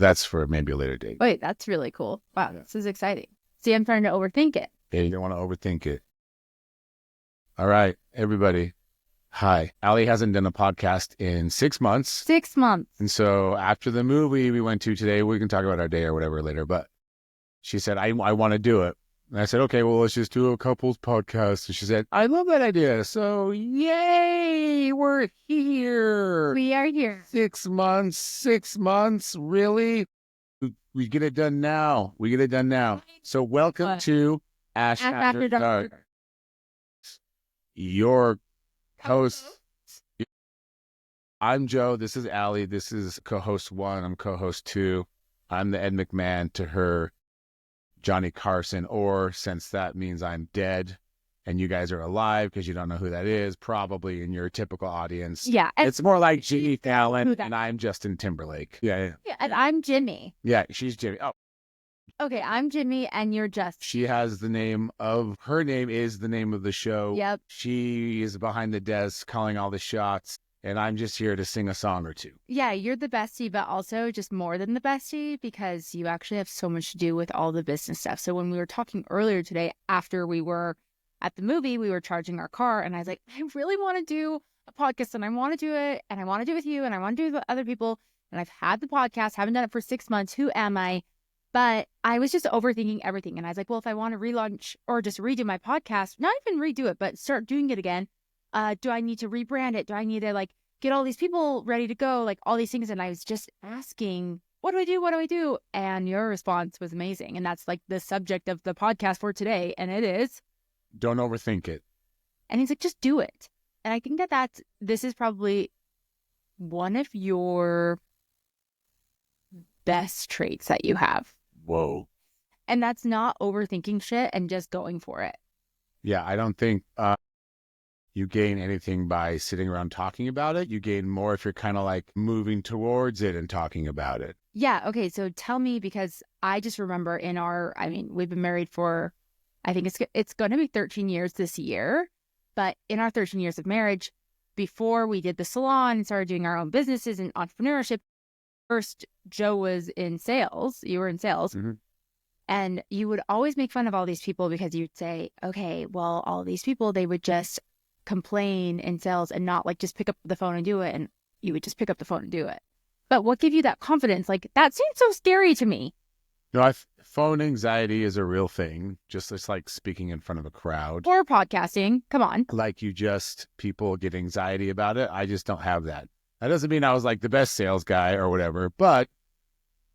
That's for maybe a later date. Wait, that's really cool. Wow, Yeah. This is exciting. See, I'm trying to overthink it. Yeah, you don't want to overthink it. All right, everybody. Hi. Allie hasn't done a podcast in 6 months. 6 months. And so after the movie we went to today, we can talk about our day or whatever later. But she said, I want to do it. And I said, okay, well, let's just do a couples podcast. And she said, I love that idea. So yay, we're here. We are here. 6 months, 6 months. Really? We get it done now. We get it done now. So welcome to Ash After Dark. Your host. I'm Joe. This is Allie. This is co-host 1. I'm co-host 2. I'm the Ed McMahon to her Johnny Carson, or since that means I'm dead and you guys are alive because you don't know who that is, probably in your typical audience. Yeah. It's more like Jimmy Fallon and I'm Justin Timberlake. Yeah. And I'm Jimmy. Yeah, she's Jimmy. Oh. Okay, I'm Jimmy and you're Justin. She has the name of, her name is the name of the show. Yep. She is behind the desk calling all the shots. And I'm just here to sing a song or two. Yeah, you're the bestie, but also just more than the bestie because you actually have so much to do with all the business stuff. So when we were talking earlier today, after we were at the movie, we were charging our car and I was like, I really want to do a podcast and I want to do it and I want to do it with you and I want to do it with other people. And I've had the podcast, haven't done it for 6 months. Who am I? But I was just overthinking everything. And I was like, well, if I want to relaunch or just redo my podcast, not even redo it, but start doing it again. Do I need to rebrand it? Do I need to get all these people ready to go? All these things. And I was just asking, what do I do? What do I do? And your response was amazing. And that's the subject of the podcast for today. And it is, don't overthink it. And he's like, just do it. And I think this is probably one of your best traits that you have. Whoa. And that's not overthinking shit and just going for it. Yeah, I don't think you gain anything by sitting around talking about it. You gain more if you're kind of moving towards it and talking about it. Yeah. Okay. So tell me, because I just remember we've been married for, I think it's going to be 13 years this year. But in our 13 years of marriage, before we did the salon and started doing our own businesses and entrepreneurship, first Joe was in sales. You were in sales. Mm-hmm. And you would always make fun of all these people because you'd say, okay, well, all these people, they would just complain in sales and not just pick up the phone and do it. And you would just pick up the phone and do it. But what gave you that confidence? That seems so scary to me. No, phone anxiety is a real thing. It's like speaking in front of a crowd. Or podcasting. Come on. People get anxiety about it. I just don't have that. That doesn't mean I was the best sales guy or whatever, but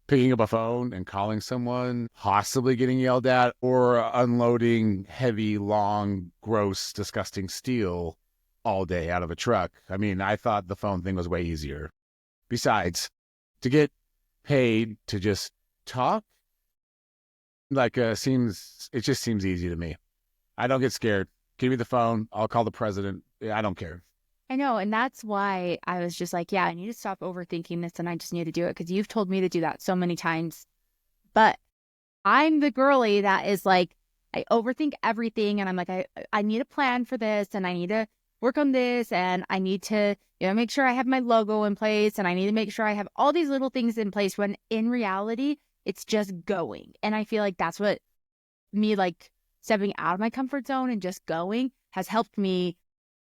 picking up a phone and calling someone, possibly getting yelled at, or unloading heavy, long, gross, disgusting steel all day out of a truck. I thought the phone thing was way easier. Besides, to get paid to just talk, it just seems easy to me. I don't get scared. Give me the phone. I'll call the president. I don't care. I know. And that's why I was just I need to stop overthinking this and I just need to do it because you've told me to do that so many times. But I'm the girly that is I overthink everything and I'm I need a plan for this and I need to work on this and I need to, make sure I have my logo in place and I need to make sure I have all these little things in place when in reality, it's just going. And I feel that's what me stepping out of my comfort zone and just going has helped me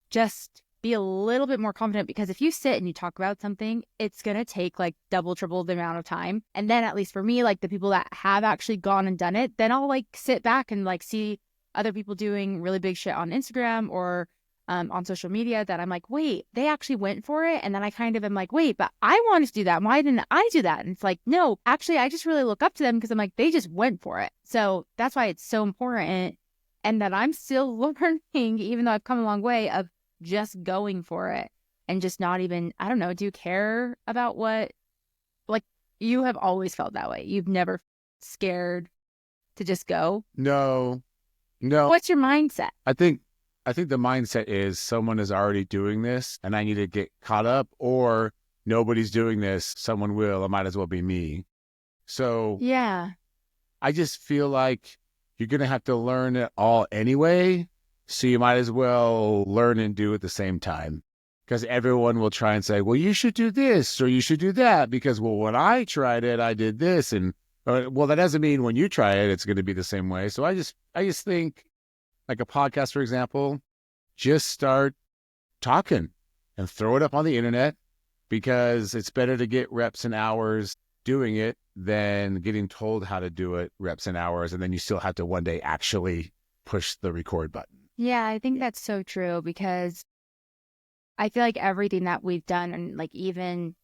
just be a little bit more confident because if you sit and you talk about something, it's going to take double, triple the amount of time. And then at least for me, the people that have actually gone and done it, then I'll sit back and see other people doing really big shit on Instagram or on social media that I'm wait, they actually went for it. And then I kind of am wait, but I wanted to do that. Why didn't I do that? And it's no, actually, I just really look up to them because I'm they just went for it. So that's why it's so important. And that I'm still learning, even though I've come a long way, of just going for it and just not even, I don't know, do you care about what, you have always felt that way. You've never scared to just go? No. What's your mindset? I think the mindset is someone is already doing this and I need to get caught up, or nobody's doing this. Someone will. It might as well be me. So yeah, I just feel you're going to have to learn it all anyway. So you might as well learn and do at the same time. because everyone will try and say, well, you should do this or you should do that because, well, when I tried it, I did this. And well, that doesn't mean when you try it, it's going to be the same way. So I just think like a podcast, for example, just start talking and throw it up on the internet because it's better to get reps and hours doing it than getting told how to do it reps and hours. And then you still have to one day actually push the record button. Yeah, I think that's so true because I feel like everything that we've done and like even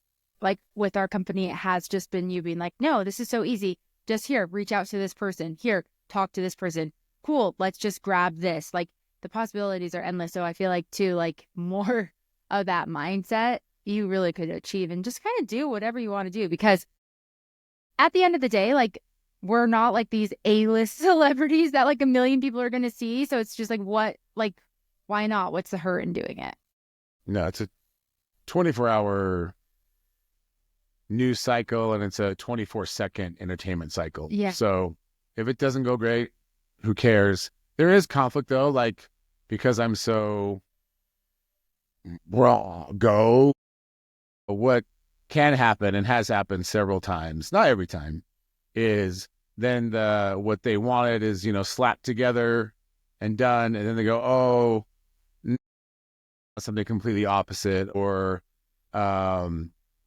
like with our company, it has just been you being like, no, this is so easy. Just here, reach out to this person. Here, talk to this person. Cool. Let's just grab this. Like the possibilities are endless. So I feel like too, like more of that mindset you really could achieve and just kind of do whatever you want to do because at the end of the day, like we're not like these A-list celebrities that like a million people are going to see. So it's just like, what, like, why not? What's the hurt in doing it? No, it's a 24-hour news cycle and it's a 24-second entertainment cycle. Yeah. So if it doesn't go great, who cares? There is conflict though, like because I'm so raw, what can happen and has happened several times, not every time, is then what they wanted is, slapped together and done. And then they go, oh, something completely opposite or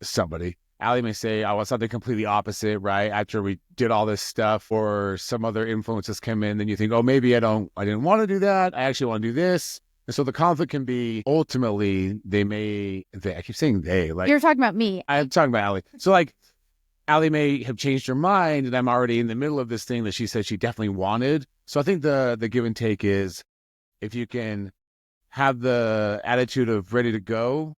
somebody. Allie may say, I want something completely opposite, right? After we did all this stuff or some other influences come in, then you think, oh, maybe I didn't want to do that. I actually want to do this. And so the conflict can be ultimately I keep saying they, like you're talking about me. I'm talking about Allie. So like Allie may have changed her mind and I'm already in the middle of this thing that she said she definitely wanted. So I think the give and take is if you can have the attitude of ready to go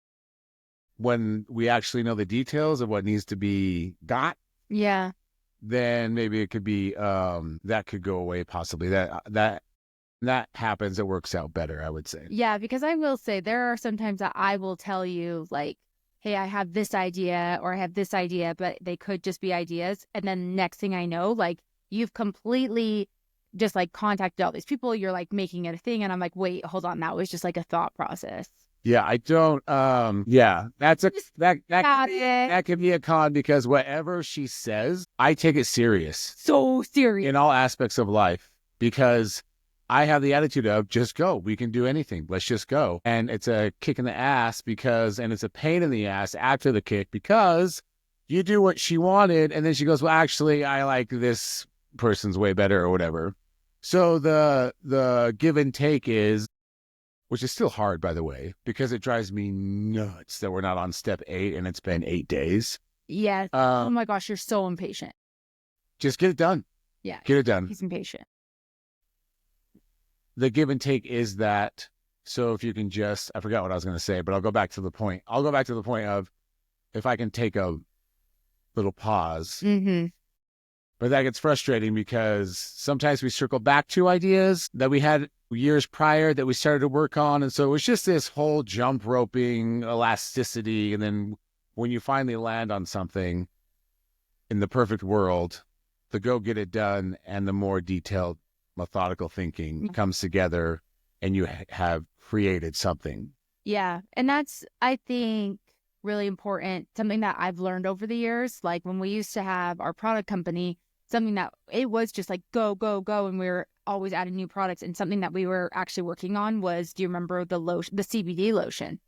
when we actually know the details of what needs to be got. Yeah. Then maybe it could be that could go away possibly. That happens, it works out better, I would say. Yeah, because I will say there are sometimes that I will tell you like, hey, I have this idea or I have this idea, but they could just be ideas. And then next thing I know, like you've completely just like contacted all these people. You're like making it a thing. And I'm like, wait, hold on. That was just like a thought process. Yeah, I don't, that could be a con because whatever she says, I take it serious. So serious. In all aspects of life because I have the attitude of just go. We can do anything. Let's just go. And it's a kick in the ass and it's a pain in the ass after the kick because you do what she wanted. And then she goes, well, actually, I like this person's way better or whatever. So the give and take is, which is still hard, by the way, because it drives me nuts that we're not on step 8 and it's been 8 days. Yes. Oh my gosh, you're so impatient. Just get it done. Yeah. Get it done. He's impatient. The give and take is that. So if you can I forgot what I was going to say, but I'll go back to the point. I'll go back to the point of if I can take a little pause. Mm-hmm. But that gets frustrating because sometimes we circle back to ideas that we had years prior that we started to work on. And so it was just this whole jump roping elasticity. And then when you finally land on something in the perfect world, the go get it done and the more detailed methodical thinking comes together and you have created something. Yeah. And that's, I think, really important. Something that I've learned over the years, like when we used to have our product company, something that it was just like go, go, go. And we were always adding new products. And something that we were actually working on was, do you remember the CBD lotion?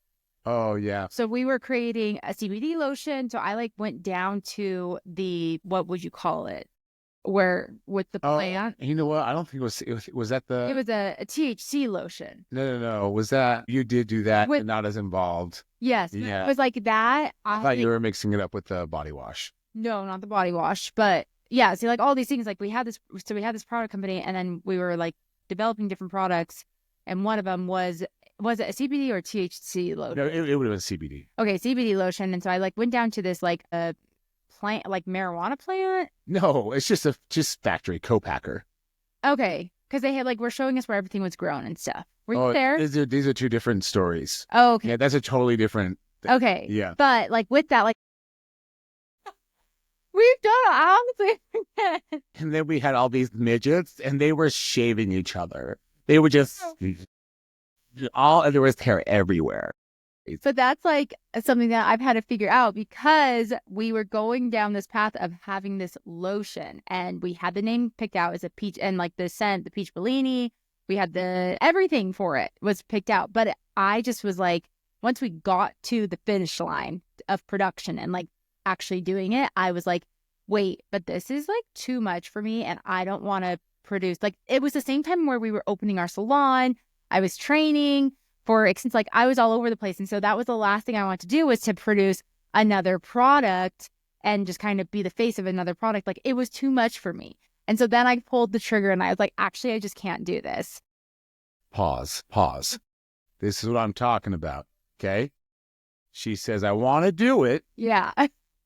Oh, yeah. So we were creating a CBD lotion. So I like went down to what would you call it? Where with the plant. You know what? I don't think was that it was a THC lotion. No. Was that you did do that but not as involved? Yes. Yeah. It was like that. I thought you were mixing it up with the body wash. No, not the body wash, but yeah. See, like all these things, like we had this product company, and then we were like developing different products, and one of them was it a CBD or THC lotion? No, it would have been CBD. Okay, CBD lotion, and so I like went down to this like a plant, like marijuana plant. No, it's just factory co-packer. Okay, because they had were showing us where everything was grown and stuff. Were you there? These are two different stories. Oh, okay. Yeah, that's a totally different thing. Okay. Yeah. But with that, we've done it. I honestly forget. And then we had all these midgets and they were shaving each other. They were just and there was hair everywhere. But that's like something that I've had to figure out because we were going down this path of having this lotion and we had the name picked out as a peach and like the scent, the peach Bellini. We had everything for it was picked out. But I just was like, once we got to the finish line of production and like actually doing it, I was like, wait, but this is like too much for me. And I don't want to produce. Like it was the same time where we were opening our salon. I was training since like I was all over the place. And so that was the last thing I wanted to do was to produce another product and just kind of be the face of another product. Like it was too much for me. And so then I pulled the trigger and I was like, actually, I just can't do this. Pause. This is what I'm talking about. Okay. She says, I want to do it. Yeah.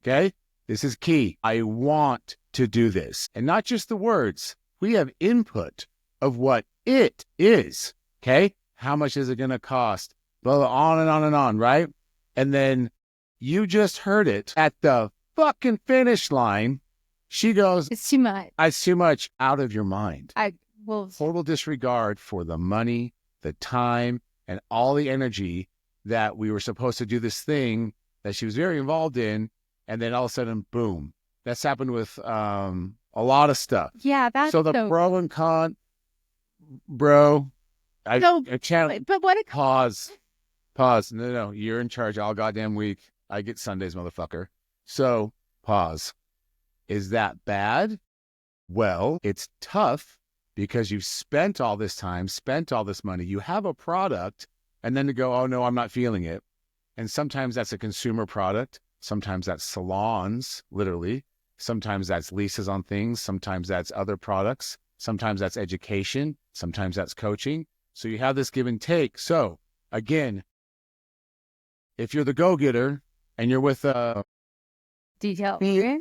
Okay. This is key. I want to do this. And not just the words. We have input of what it is. Okay. How much is it going to cost? Blah, blah, on and on and on, right? And then you just heard it at the fucking finish line. She goes, it's too much. It's too much. Out of your mind. Total disregard for the money, the time, and all the energy that we were supposed to do this thing that she was very involved in. And then all of a sudden, boom. That's happened with a lot of stuff. Yeah, that's so the pro and con, bro. I can't. But what? Pause. No. You're in charge all goddamn week. I get Sundays, motherfucker. So pause. Is that bad? Well, it's tough because you've spent all this time, spent all this money. You have a product, and then to go, oh no, I'm not feeling it. And sometimes that's a consumer product. Sometimes that's salons, literally. Sometimes that's leases on things. Sometimes that's other products. Sometimes that's education. Sometimes that's coaching. So you have this give and take. So again, if you're the go-getter and you're with a feeler,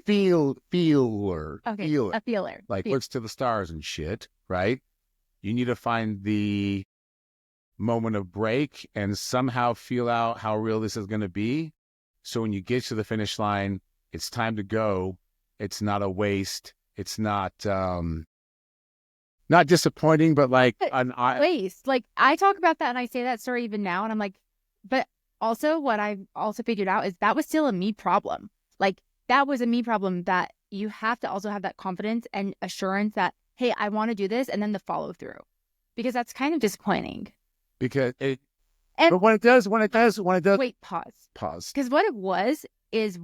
a feeler, like looks to the stars and shit, right? You need to find the moment of break and somehow feel out how real this is going to be. So when you get to the finish line, it's time to go. It's not a waste. It's not disappointing, but like waste. Like I talk about that and I say that story even now, and I'm like, but also what I've also figured out is that was still a me problem. Like that was a me problem that you have to also have that confidence and assurance that, hey, I want to do this, and then the follow through, because that's kind of disappointing. But when it does, wait, pause. Because what it was is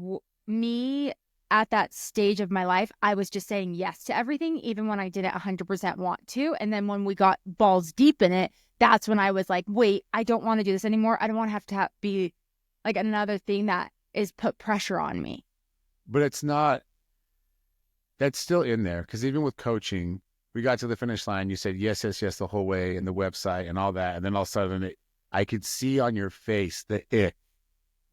me at that stage of my life, I was just saying yes to everything, even when I didn't 100% want to. And then when we got balls deep in it, that's when I was like, wait, I don't want to do this anymore. I don't want to have to be like another thing that is put pressure on me. But it's not, that's still in there. Because even with coaching, we got to the finish line. You said yes the whole way, and the website and all that. And then all of a sudden, I could see on your face the it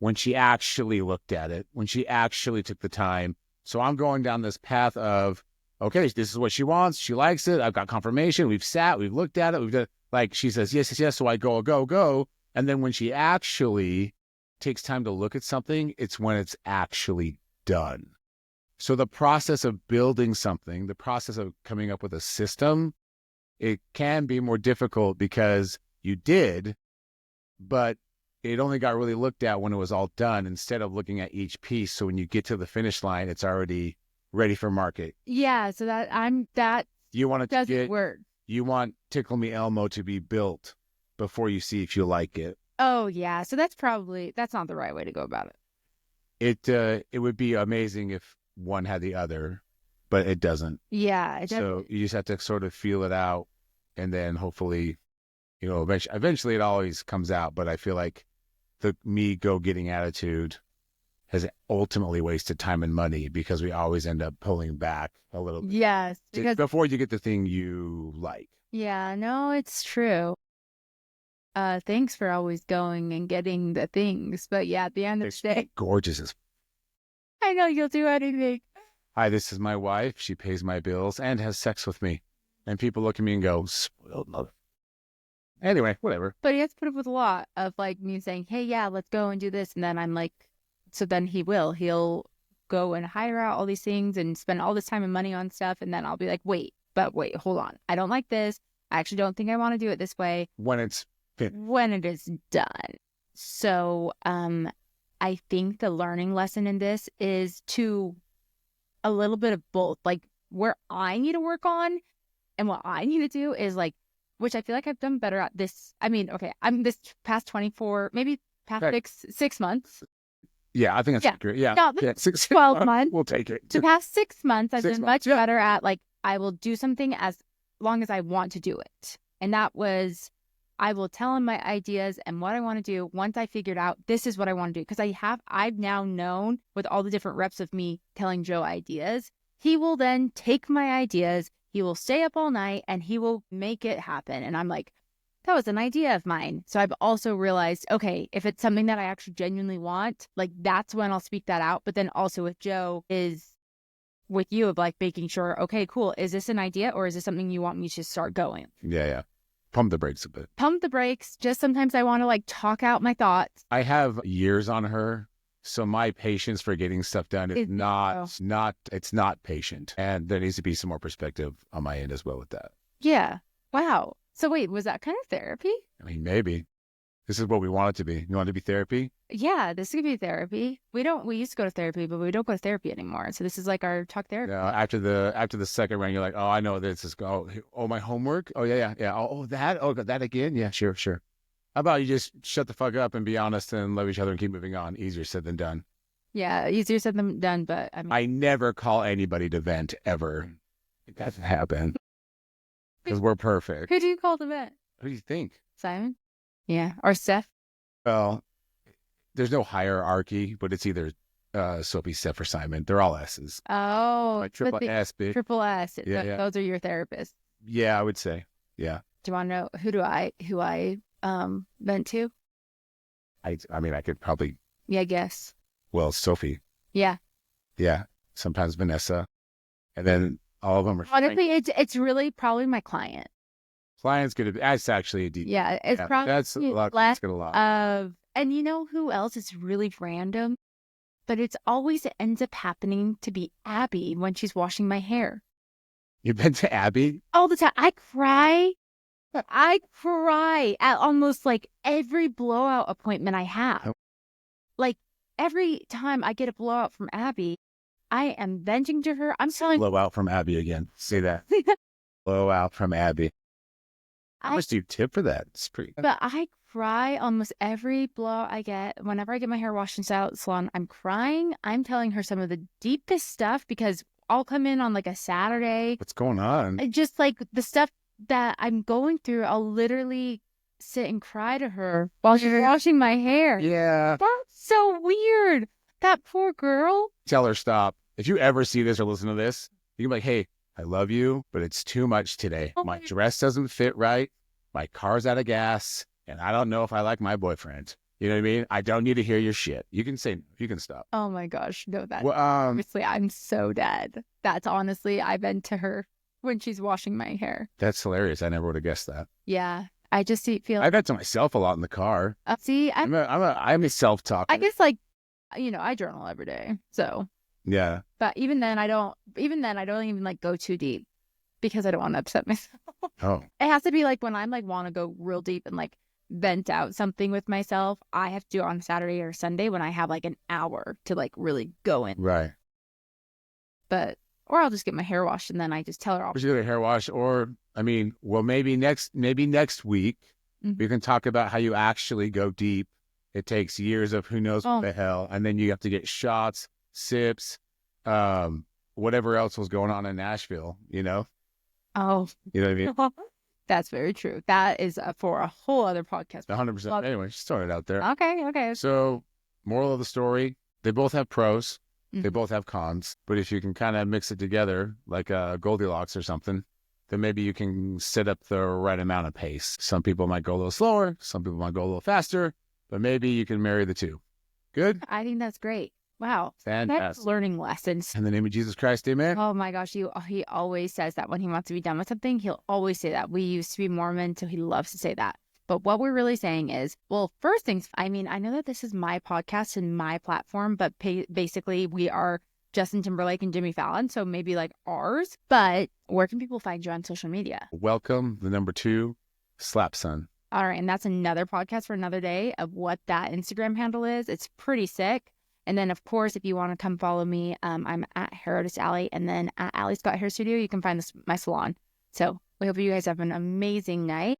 when she actually looked at it, when she actually took the time. So I'm going down this path of, okay, this is what she wants. She likes it. I've got confirmation. We've sat, we've looked at it. We've done, like she says, yes. So I go. And then when she actually takes time to look at something, it's when it's actually done. So the process of building something, the process of coming up with a system, it can be more difficult because you did, but it only got really looked at when it was all done instead of looking at each piece. So when you get to the finish line, it's already ready for market. Yeah. So you want it doesn't work. You want Tickle Me Elmo to be built before you see if you like it. Oh yeah. So that's not the right way to go about it. It would be amazing if one had the other, but it doesn't. Yeah. It doesn't. So you just have to sort of feel it out, and then hopefully, eventually it always comes out. But I feel like the me go-getting attitude has ultimately wasted time and money because we always end up pulling back a little bit. Yes. Because before you get the thing you like. Yeah, no, it's true. Thanks for always going and getting the things. But yeah, at the end of the day, gorgeous as I know you'll do anything. Hi, this is my wife. She pays my bills and has sex with me. And people look at me and go, spoiled mother. Anyway, whatever. But he has to put up with a lot of like me saying, hey, yeah, let's go and do this. And then I'm like, so then he'll go and hire out all these things and spend all this time and money on stuff. And then I'll be like, wait, hold on. I don't like this. I actually don't think I want to do it this way. When it is done. So I think the learning lesson in this is to a little bit of both. Like where I need to work on and what I need to do is like, which I feel like I've done better at this. I mean, okay, I'm this past 24, maybe past Okay. 6 months. Yeah, I think that's Yeah. great. Yeah. No, Yeah. 12 months. We'll take it. The past 6 months, I've 6 been months. much better at like, I will do something as long as I want to do it. And that was, I will tell him my ideas and what I want to do once I figured out this is what I want to do. Because I've now known with all the different reps of me telling Joe ideas, he will then take my ideas, he will stay up all night and he will make it happen. And I'm like, that was an idea of mine. So I've also realized, okay, if it's something that I actually genuinely want, like that's when I'll speak that out. But then also with Joe is with you of like making sure, okay, cool. Is this an idea or is this something you want me to start going? Yeah, yeah. Pump the brakes a bit. Pump the brakes. Just sometimes I want to like talk out my thoughts. I have years on her, so my patience for getting stuff done is it's not patient. And there needs to be some more perspective on my end as well with that. Yeah. Wow. So wait, was that kind of therapy? I mean, maybe. This is what we want it to be. You want it to be therapy? Yeah, this could be therapy. We used to go to therapy, but we don't go to therapy anymore. So this is like our talk therapy. No, after the second round, you're like, oh, I know this is my homework. Oh yeah. Oh that again. Yeah, sure. How about you just shut the fuck up and be honest and love each other and keep moving on? Easier said than done. Yeah, easier said than done, but I mean, I never call anybody to vent ever. It doesn't happen because we're perfect. Who do you call the vet? Who do you think? Simon? Yeah, or Steph? Well, there's no hierarchy, but it's either Sophie, Steph, or Simon. They're all S's. Oh, Like triple S, bitch. Triple S. Yeah. Those are your therapists. Yeah, I would say. Yeah. Do you want to know who I vent to? I mean, I could probably. Yeah, guess. Well, Sophie. Yeah. Yeah. Sometimes Vanessa, and then all of them are. Honestly, it's really probably my client. Client's gonna be. That's actually a deep. Yeah, it's probably that's a lot. less That's a lot. and you know who else is really random, but it ends up happening to be Abby when she's washing my hair. You've been to Abby? All the time. I cry at almost like every blowout appointment I have. Oh. Like every time I get a blowout from Abby, I am venting to her. I'm telling blowout from Abby again. Say that. Blowout from Abby. How much do you tip for that? It's pretty. But I cry almost every blowout I get. Whenever I get my hair washed in salon, I'm crying. I'm telling her some of the deepest stuff because I'll come in on like a Saturday. What's going on? Just like the stuff that I'm going through, I'll literally sit and cry to her while she's washing my hair. Yeah. That's so weird. That poor girl. Tell her stop. If you ever see this or listen to this, you can be like, hey, I love you, but it's too much today. My dress doesn't fit right. My car's out of gas. And I don't know if I like my boyfriend. You know what I mean? I don't need to hear your shit. You can stop. Oh my gosh. No, that's well, obviously I'm so dead. That's honestly, I've been to her when she's washing my hair. That's hilarious. I never would have guessed that. Yeah. I just feel I've had to myself a lot in the car. I'm a self-talker. I guess like, I journal every day. So yeah. But even then I don't even like go too deep because I don't want to upset myself. Oh. It has to be like when I'm like want to go real deep and like vent out something with myself, I have to do it on Saturday or Sunday when I have like an hour to like really go in. Right. Or I'll just get my hair washed and then I just tell her Or get a hair wash, or maybe next week we can talk about how you actually go deep. It takes years of who knows what the hell, and then you have to get shots, sips, whatever else was going on in Nashville, Oh. You know what I mean? That's very true. That is for a whole other podcast. 100%. Anyway, just throwing it out there. Okay. So, moral of the story, they both have pros. They both have cons. But if you can kind of mix it together, like a Goldilocks or something, then maybe you can set up the right amount of pace. Some people might go a little slower. Some people might go a little faster. But maybe you can marry the two. Good? I think that's great. Wow. Fantastic. That's learning lessons. In the name of Jesus Christ, amen. Oh my gosh. He always says that when he wants to be done with something, he'll always say that. We used to be Mormon, so he loves to say that. But what we're really saying is, well, first things, I know that this is my podcast and my platform, but basically we are Justin Timberlake and Jimmy Fallon, so maybe like ours. But where can people find you on social media? Welcome, the number 2, Slap Son. All right. And that's another podcast for another day of what that Instagram handle is. It's pretty sick. And then, of course, if you want to come follow me, I'm at hiatus Allie, and then at Allie Scott Hair Studio, you can find my salon. So we hope you guys have an amazing night.